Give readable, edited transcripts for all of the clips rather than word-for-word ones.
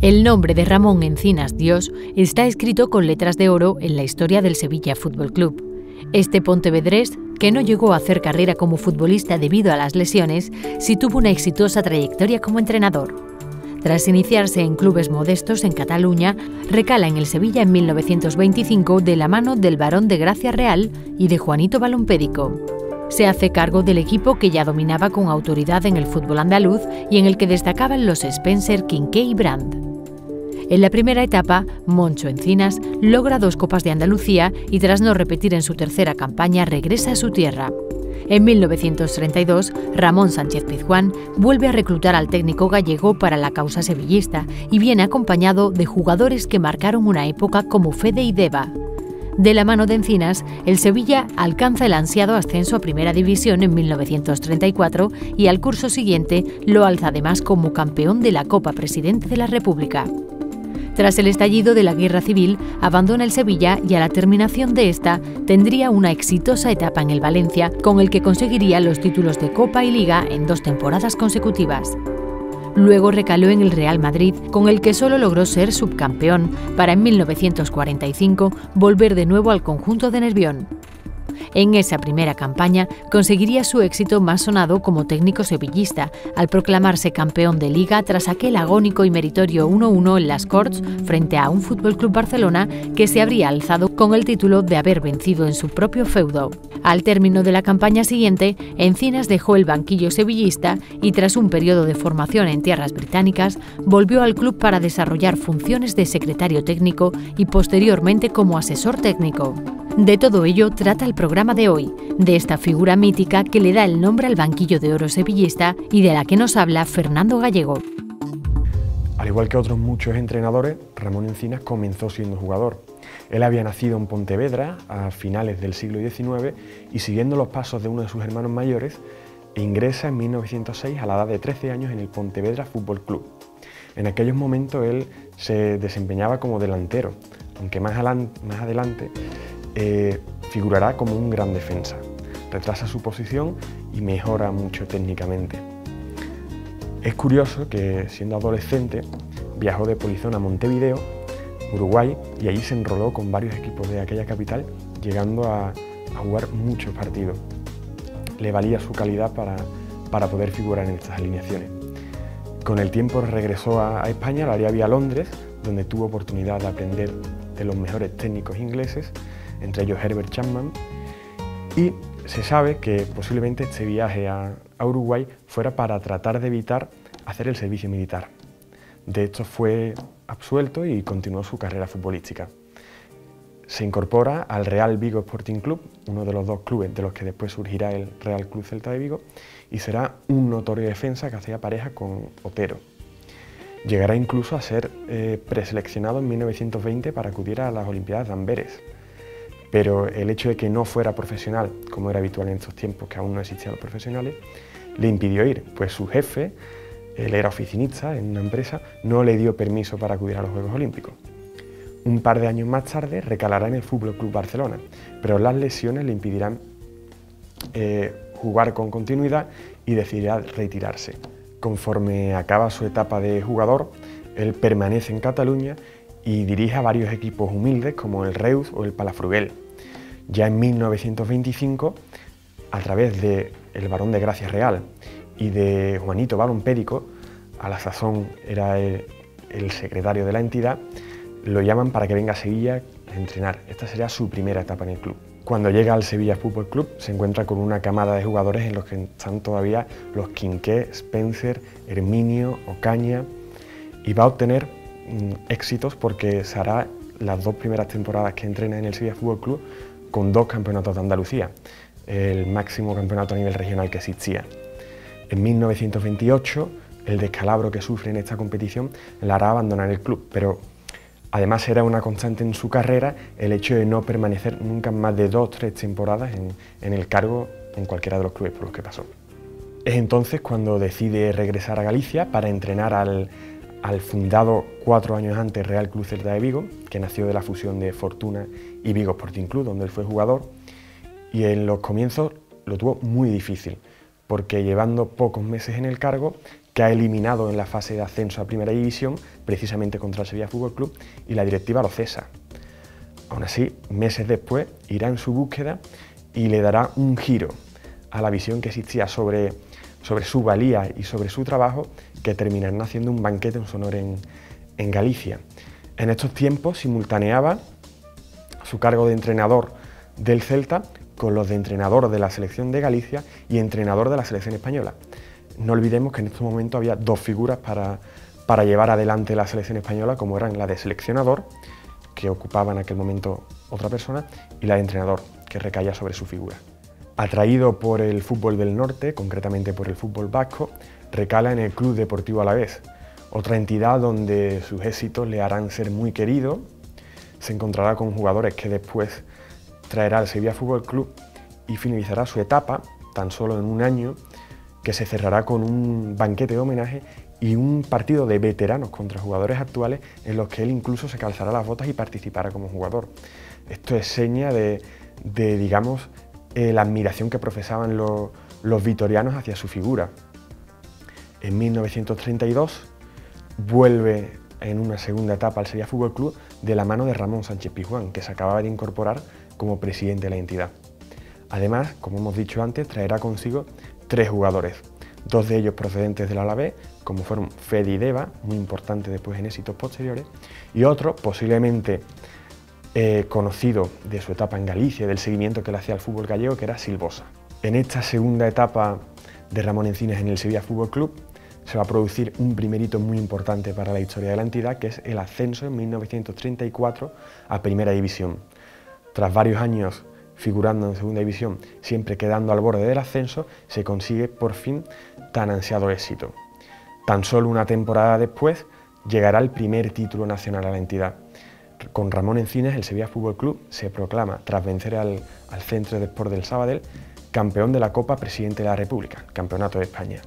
El nombre de Ramón Encinas Dios está escrito con letras de oro en la historia del Sevilla Fútbol Club. Este pontevedrés, que no llegó a hacer carrera como futbolista debido a las lesiones, sí tuvo una exitosa trayectoria como entrenador. Tras iniciarse en clubes modestos en Cataluña, recala en el Sevilla en 1925 de la mano del Barón de Gracia Real y de Juanito Balompédico. Se hace cargo del equipo que ya dominaba con autoridad en el fútbol andaluz y en el que destacaban los Spencer, Quinqué y Brand. En la primera etapa, Moncho Encinas logra 2 Copas de Andalucía y tras no repetir en su tercera campaña regresa a su tierra. En 1932, Ramón Sánchez Pizjuán vuelve a reclutar al técnico gallego para la causa sevillista y viene acompañado de jugadores que marcaron una época como Fede y Deva. De la mano de Encinas, el Sevilla alcanza el ansiado ascenso a Primera División en 1934 y al curso siguiente lo alza además como campeón de la Copa Presidente de la República. Tras el estallido de la Guerra Civil, abandona el Sevilla y a la terminación de esta tendría una exitosa etapa en el Valencia, con el que conseguiría los títulos de Copa y Liga en 2 temporadas consecutivas. Luego recaló en el Real Madrid, con el que solo logró ser subcampeón, para en 1945 volver de nuevo al conjunto de Nervión. En esa primera campaña conseguiría su éxito más sonado como técnico sevillista, al proclamarse campeón de Liga tras aquel agónico y meritorio 1-1 en las Corts frente a un FC Barcelona que se habría alzado con el título de haber vencido en su propio feudo. Al término de la campaña siguiente, Encinas dejó el banquillo sevillista y tras un periodo de formación en tierras británicas, volvió al club para desarrollar funciones de secretario técnico y posteriormente como asesor técnico. De todo ello trata el programa de hoy, de esta figura mítica que le da el nombre al banquillo de oro sevillista y de la que nos habla Fernando Gallego. Al igual que otros muchos entrenadores, Ramón Encinas comenzó siendo jugador. Él había nacido en Pontevedra a finales del siglo XIX y siguiendo los pasos de uno de sus hermanos mayores, ingresa en 1906 a la edad de 13 años en el Pontevedra Fútbol Club. En aquellos momentos él se desempeñaba como delantero, aunque más adelante figurará como un gran defensa. Retrasa su posición y mejora mucho técnicamente. Es curioso que, siendo adolescente, viajó de Polizón a Montevideo, Uruguay, y allí se enroló con varios equipos de aquella capital, llegando a jugar muchos partidos. Le valía su calidad para poder figurar en estas alineaciones. Con el tiempo regresó a España, lo haría vía Londres, donde tuvo oportunidad de aprender de los mejores técnicos ingleses, entre ellos Herbert Chapman, y se sabe que posiblemente este viaje a Uruguay fuera para tratar de evitar hacer el servicio militar. De hecho fue absuelto y continuó su carrera futbolística. Se incorpora al Real Vigo Sporting Club, uno de los 2 clubes de los que después surgirá el Real Club Celta de Vigo, y será un notorio defensa que hacía pareja con Otero. Llegará incluso a ser preseleccionado en 1920 para acudir a las Olimpiadas de Amberes. Pero el hecho de que no fuera profesional, como era habitual en estos tiempos, que aún no existían los profesionales, le impidió ir, pues su jefe, él era oficinista en una empresa, no le dio permiso para acudir a los Juegos Olímpicos. Un par de años más tarde recalará en el FC Barcelona, pero las lesiones le impedirán jugar con continuidad y decidirá retirarse. Conforme acaba su etapa de jugador, él permanece en Cataluña y dirige a varios equipos humildes como el Reus o el Palafrugell. Ya en 1925, a través del Barón de Gracia Real y de Juanito Balompédico, a la sazón era el secretario de la entidad, lo llaman para que venga a Sevilla a entrenar. Esta sería su primera etapa en el club. Cuando llega al Sevilla Fútbol Club se encuentra con una camada de jugadores en los que están todavía los Quinqué, Spencer, Herminio, Ocaña, y va a obtener éxitos porque se hará las 2 primeras temporadas que entrena en el Sevilla Fútbol Club con 2 campeonatos de Andalucía, el máximo campeonato a nivel regional que existía. En 1928, el descalabro que sufre en esta competición le hará abandonar el club, pero además era una constante en su carrera el hecho de no permanecer nunca más de 2 o 3 temporadas en el cargo en cualquiera de los clubes por los que pasó. Es entonces cuando decide regresar a Galicia para entrenar al fundado 4 años antes Real Club Celta de Vigo, que nació de la fusión de Fortuna y Vigo Sporting Club, donde él fue jugador, y en los comienzos lo tuvo muy difícil, porque llevando pocos meses en el cargo, que ha eliminado en la fase de ascenso a Primera División, precisamente contra el Sevilla Fútbol Club, y la directiva lo cesa. Aún así, meses después, irá en su búsqueda y le dará un giro a la visión que existía sobre su valía y sobre su trabajo, que terminarán haciendo un banquete en su honor en Galicia. En estos tiempos simultaneaba su cargo de entrenador del Celta con los de entrenador de la selección de Galicia y entrenador de la selección española. No olvidemos que en estos momentos había dos figuras para llevar adelante la selección española, como eran la de seleccionador, que ocupaba en aquel momento otra persona, y la de entrenador, que recaía sobre su figura. Atraído por el fútbol del norte, concretamente por el fútbol vasco, recala en el Club Deportivo Alavés, otra entidad donde sus éxitos le harán ser muy querido. Se encontrará con jugadores que después traerá al Sevilla Fútbol Club y finalizará su etapa, tan solo en un año, que se cerrará con un banquete de homenaje y un partido de veteranos contra jugadores actuales en los que él incluso se calzará las botas y participará como jugador. Esto es seña de digamos, la admiración que profesaban los vitorianos hacia su figura. En 1932 vuelve en una segunda etapa al Sevilla Fútbol Club de la mano de Ramón Sánchez Pizjuán, que se acababa de incorporar como presidente de la entidad. Además, como hemos dicho antes, traerá consigo 3 jugadores, 2 de ellos procedentes del Alavés, como fueron Fede y Deva, muy importante después en éxitos posteriores, y otro posiblemente conocido de su etapa en Galicia, del seguimiento que le hacía al fútbol gallego, que era Silvosa. En esta segunda etapa de Ramón Encinas en el Sevilla Fútbol Club se va a producir un primer hito muy importante para la historia de la entidad, que es el ascenso en 1934 a Primera División. Tras varios años figurando en Segunda División, siempre quedando al borde del ascenso, se consigue por fin tan ansiado éxito. Tan solo una temporada después llegará el primer título nacional a la entidad. Con Ramón Encinas, el Sevilla Fútbol Club se proclama, tras vencer al Centre de Sport del Sabadell, campeón de la Copa Presidente de la República, Campeonato de España.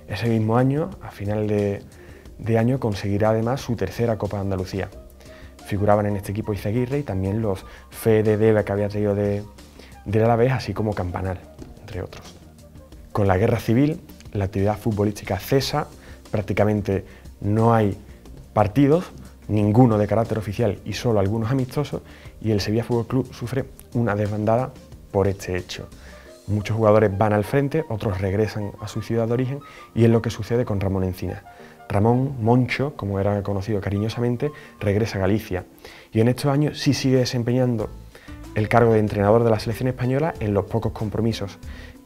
Ese mismo año, a final de año, conseguirá además su tercera Copa de Andalucía. Figuraban en este equipo Izaguirre y también los Fede, Deva que había traído del Alavés, así como Campanal, entre otros. Con la guerra civil, la actividad futbolística cesa, prácticamente no hay partidos, ninguno de carácter oficial y solo algunos amistosos, y el Sevilla Fútbol Club sufre una desbandada por este hecho. Muchos jugadores van al frente, otros regresan a su ciudad de origen, y es lo que sucede con Ramón Encinas. Ramón, Moncho, como era conocido cariñosamente, regresa a Galicia, y en estos años sí sigue desempeñando el cargo de entrenador de la selección española en los pocos compromisos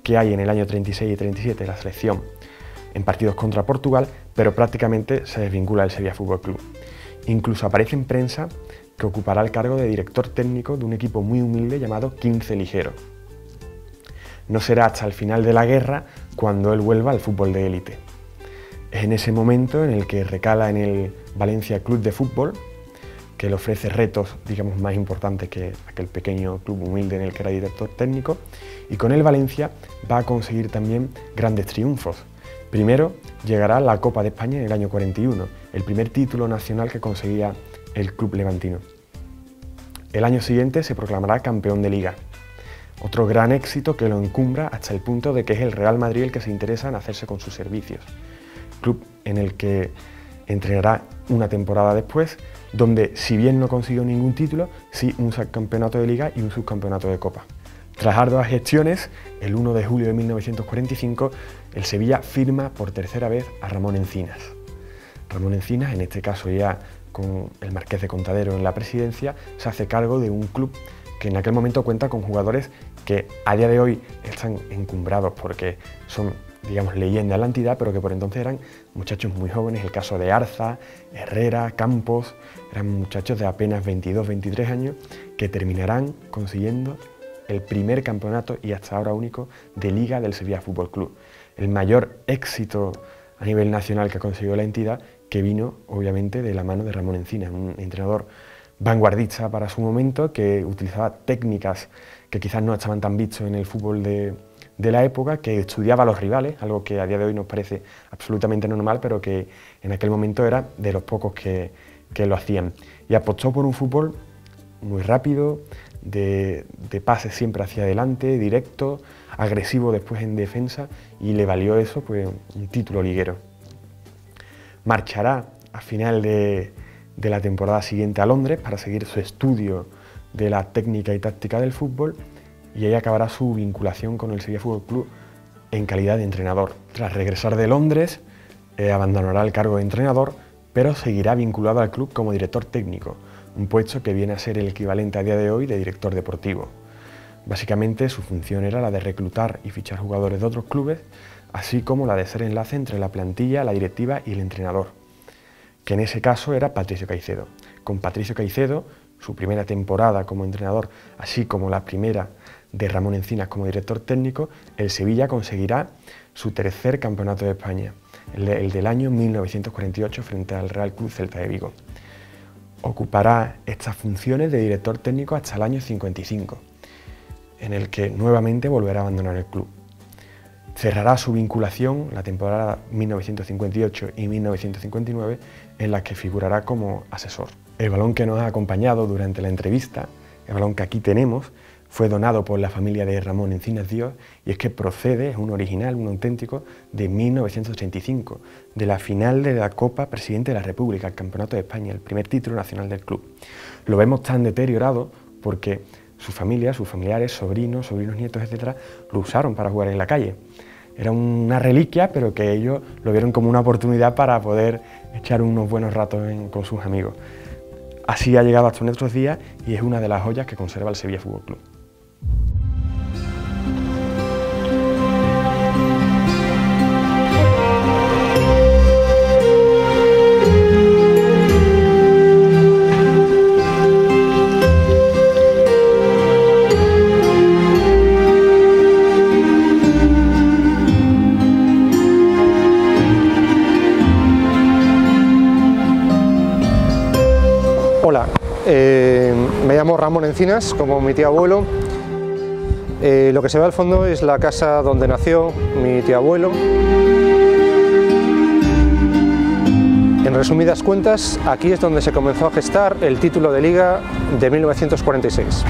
que hay en el año 36 y 37 de la selección en partidos contra Portugal, pero prácticamente se desvincula del Sevilla Fútbol Club. Incluso aparece en prensa que ocupará el cargo de director técnico de un equipo muy humilde llamado 15 Ligero. No será hasta el final de la guerra cuando él vuelva al fútbol de élite. Es en ese momento en el que recala en el Valencia Club de Fútbol, que le ofrece retos, digamos, más importantes que aquel pequeño club humilde en el que era director técnico, y con el Valencia va a conseguir también grandes triunfos. Primero llegará la Copa de España en el año 41, el primer título nacional que conseguía el club levantino. El año siguiente se proclamará campeón de Liga. Otro gran éxito que lo encumbra hasta el punto de que es el Real Madrid el que se interesa en hacerse con sus servicios. Club en el que entrenará una temporada después, donde si bien no consiguió ningún título, sí un subcampeonato de Liga y un subcampeonato de Copa. Tras arduas gestiones, el 1 de julio de 1945, el Sevilla firma por tercera vez a Ramón Encinas. Ramón Encinas, en este caso ya con el Marqués de Contadero en la presidencia, se hace cargo de un club que en aquel momento cuenta con jugadores que a día de hoy están encumbrados porque son, digamos, leyendas de la entidad, pero que por entonces eran muchachos muy jóvenes. El caso de Arza, Herrera, Campos, eran muchachos de apenas 22, 23 años que terminarán consiguiendo el primer campeonato y hasta ahora único de Liga del Sevilla Fútbol Club. El mayor éxito a nivel nacional que ha conseguido la entidad, que vino obviamente de la mano de Ramón Encinas, un entrenador vanguardista para su momento, que utilizaba técnicas que quizás no estaban tan vistos en el fútbol de la época, que estudiaba a los rivales, algo que a día de hoy nos parece absolutamente normal, pero que en aquel momento era de los pocos que lo hacían. Y apostó por un fútbol muy rápido, de pases siempre hacia adelante, directo, agresivo después en defensa, y le valió eso pues un título liguero. Marchará a final de la temporada siguiente a Londres para seguir su estudio de la técnica y táctica del fútbol, y ahí acabará su vinculación con el Sevilla Fútbol Club en calidad de entrenador. Tras regresar de Londres, abandonará el cargo de entrenador, pero seguirá vinculado al club como director técnico, un puesto que viene a ser el equivalente a día de hoy de director deportivo. Básicamente su función era la de reclutar y fichar jugadores de otros clubes, así como la de ser enlace entre la plantilla, la directiva y el entrenador, que en ese caso era Patricio Caicedo. Con Patricio Caicedo, su primera temporada como entrenador, así como la primera de Ramón Encinas como director técnico, el Sevilla conseguirá su tercer campeonato de España, el del año 1948 frente al Real Club Celta de Vigo. Ocupará estas funciones de director técnico hasta el año 55, en el que nuevamente volverá a abandonar el club. Cerrará su vinculación la temporada 1958 y 1959, en la que figurará como asesor. El balón que nos ha acompañado durante la entrevista, el balón que aquí tenemos, fue donado por la familia de Ramón Encinas Dios, y es que procede, es un original, un auténtico, de 1985, de la final de la Copa Presidente de la República, el Campeonato de España, el primer título nacional del club. Lo vemos tan deteriorado porque su familia, sus familiares, sobrinos, nietos, etcétera, lo usaron para jugar en la calle. Era una reliquia, pero que ellos lo vieron como una oportunidad para poder echar unos buenos ratos con sus amigos. Así ha llegado hasta nuestros días y es una de las joyas que conserva el Sevilla Fútbol Club. Hola, me llamo Ramón Encinas, como mi tío abuelo. Lo que se ve al fondo es la casa donde nació mi tío abuelo. En resumidas cuentas, aquí es donde se comenzó a gestar el título de Liga de 1946.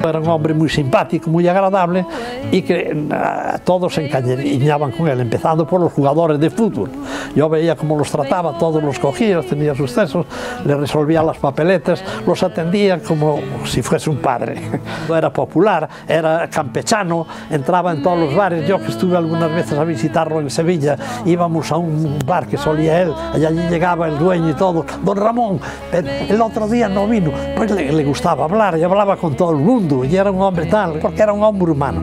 Era un hombre muy simpático, muy agradable y que todos se encariñaban con él, empezando por los jugadores de fútbol. Yo veía cómo los trataba, todos los cogía, tenía sus cesos, les resolvía las papeletas, los atendía como si fuese un padre. Era popular, era campechano, entraba en todos los bares. Yo que estuve algunas veces a visitarlo en Sevilla, íbamos a un bar que solía él, y allí llegaba el dueño y todo. Don Ramón, el otro día no vino, pues le gustaba hablar y hablaba con todo el mundo. Y era un hombre tal, porque era un hombre humano.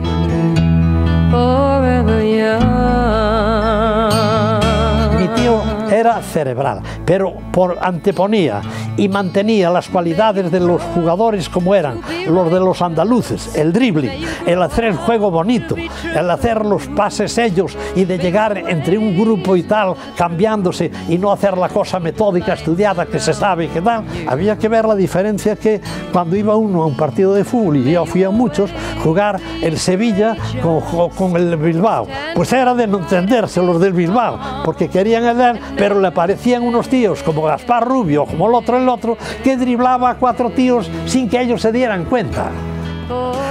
Mi tío era cerebral, pero anteponía y mantenía las cualidades de los jugadores como eran los de los andaluces: el dribbling, el hacer el juego bonito, el hacer los pases ellos y de llegar entre un grupo y tal, cambiándose y no hacer la cosa metódica, estudiada, que se sabe que tal. Había que ver la diferencia que cuando iba uno a un partido de fútbol, y yo fui a muchos, jugar el Sevilla con el Bilbao, pues era de no entenderse los del Bilbao, porque querían el él, pero le parecían unos tíos como Gaspar Rubio, como el otro, que driblaba a 4 tíos sin que ellos se dieran cuenta.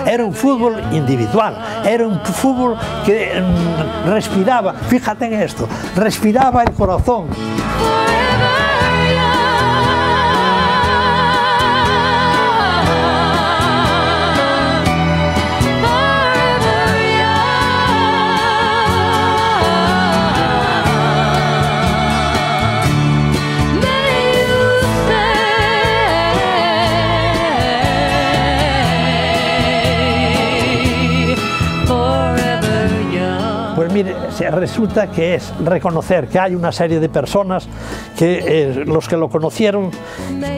Era un fútbol individual, era un fútbol que respiraba, fíjate en esto, respiraba el corazón. Pues mire, resulta que es reconocer que hay una serie de personas que los que lo conocieron,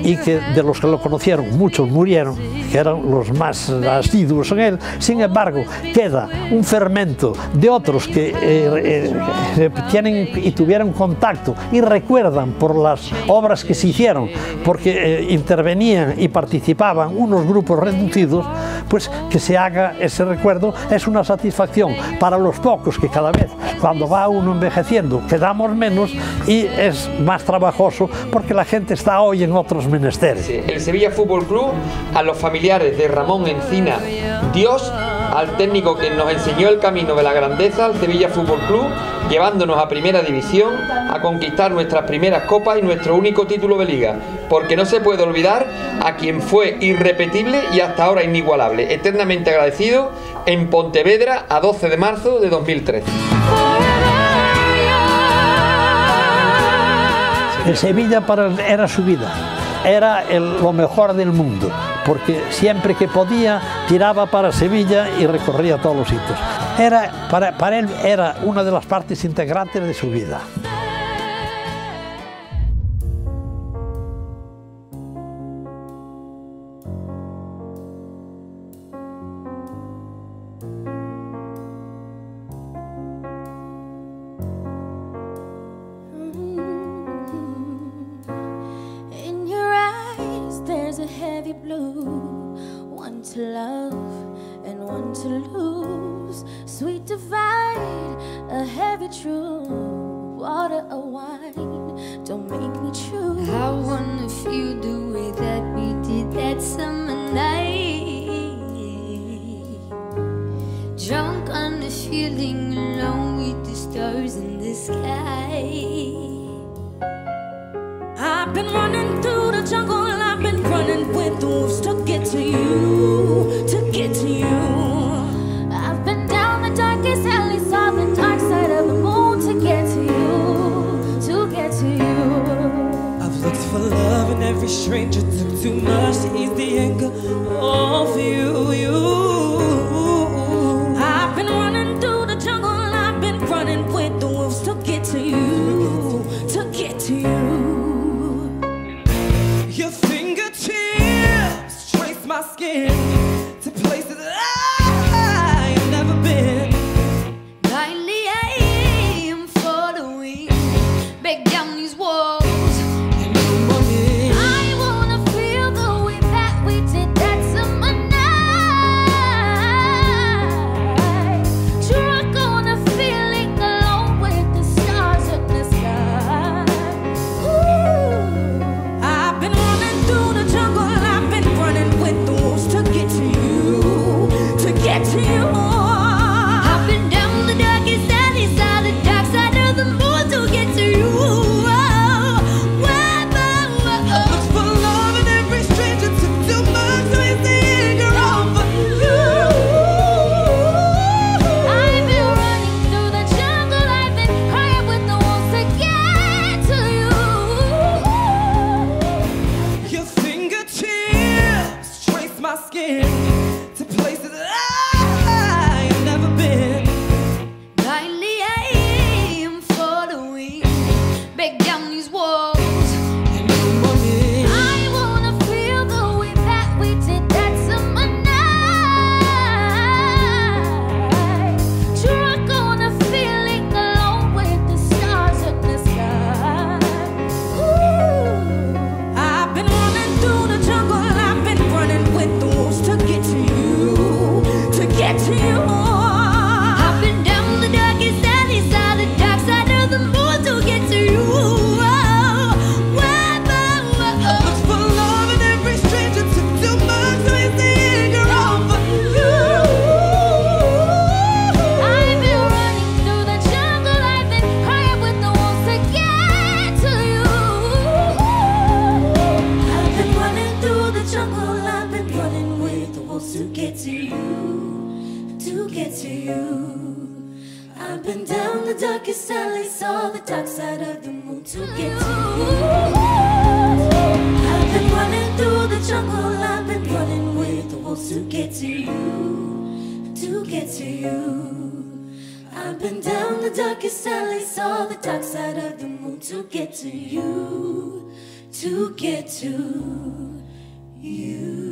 y que de los que lo conocieron muchos murieron, que eran los más asiduos en él. Sin embargo, queda un fermento de otros que tienen y tuvieron contacto y recuerdan por las obras que se hicieron, porque intervenían y participaban unos grupos reducidos. Pues que se haga ese recuerdo es una satisfacción para los pocos que cada vez cuando va uno envejeciendo quedamos menos y es más trabajoso porque la gente está hoy en otros menesteres. El Sevilla Fútbol Club, a los familiares de Ramón Encina Dios, al técnico que nos enseñó el camino de la grandeza, al Sevilla Fútbol Club, llevándonos a Primera División, a conquistar nuestras primeras copas y nuestro único título de liga, porque no se puede olvidar a quien fue irrepetible y hasta ahora inigualable, eternamente agradecido, en Pontevedra a 12 de marzo de 2013. El Sevilla para él era su vida, era lo mejor del mundo, porque siempre que podía tiraba para Sevilla y recorría todos los sitios. Para él era una de las partes integrantes de su vida. There's a heavy blue, one to love and one to lose. Sweet divide, a heavy truth, water or wine, don't make me choose. I wanna feel the way that we did that summer night, drunk on the feeling, alone with the stars in the sky. I've been running through the jungle, I've been running with the wolves to get to you, to get to you. I've been down the darkest alley, saw the dark side of the moon to get to you, to get to you. I've looked for love in every stranger, took too much to ease the anger of you. I've been running through the jungle, I've been running with the wolves to get to you, to get to you. Your fingertips trace my skin to places I've never been. Blindly I am following, break down these walls. I wanna feel the way that we did that summer night, drunk on a feeling, alone with the stars in the sky. Ooh. I've been running through the jungle, I've been running with the wolves to get to you, to get to you. I've been down the darkest alley, saw the dark side of the moon to get to you. Looked for love in every stranger, took too much to ease the anger of you. I've been running through the jungle, I've been crying with the wolves to get to you. Your fingertips trace my skin to places I've never been. Blindly I am following, break down these walls. I wanna feel the way that we did that summer night, drunk on a feeling, alone with the stars in the sky. Ooh. I've been running through the jungle, I've been running with the wolves to get to you, to get to you. I've been down the darkest alley, saw the dark side of the moon to get to you. Looked for love in every stranger, took too much to ease the anger of you. I've been running through the jungle, I've been crying with the wolves to get to you. I've been running through the jungle, I've been running with the wolves to get to you, to get to you. I've been down the darkest alley, saw the dark side of the moon to get to you. I've been running through the jungle, I've been running with the wolves to get to you, to get to you. I've been down the darkest alley, saw the dark side of the moon to get to you, to get to you.